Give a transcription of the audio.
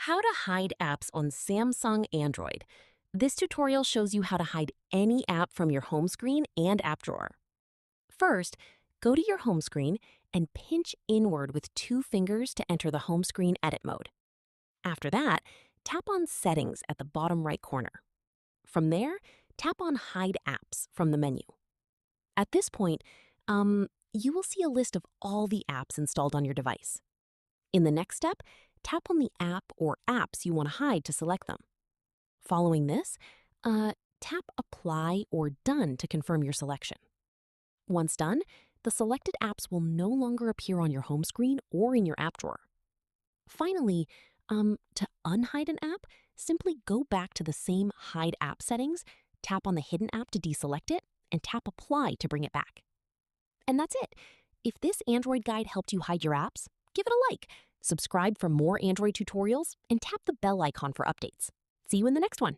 How to hide apps on Samsung Android. This tutorial shows you how to hide any app from your home screen and app drawer. First, go to your home screen and pinch inward with 2 fingers to enter the home screen edit mode. After that, tap on Settings at the bottom right corner. From there, tap on Hide Apps from the menu. At this point, you will see a list of all the apps installed on your device. In the next step, tap on the app or apps you want to hide to select them. Following this, tap Apply or Done to confirm your selection. Once done, the selected apps will no longer appear on your home screen or in your app drawer. Finally, to unhide an app, simply go back to the same Hide App settings, tap on the hidden app to deselect it, and tap Apply to bring it back. And that's it. If this Android guide helped you hide your apps, give it a like, subscribe for more Android tutorials, and tap the bell icon for updates. See you in the next one.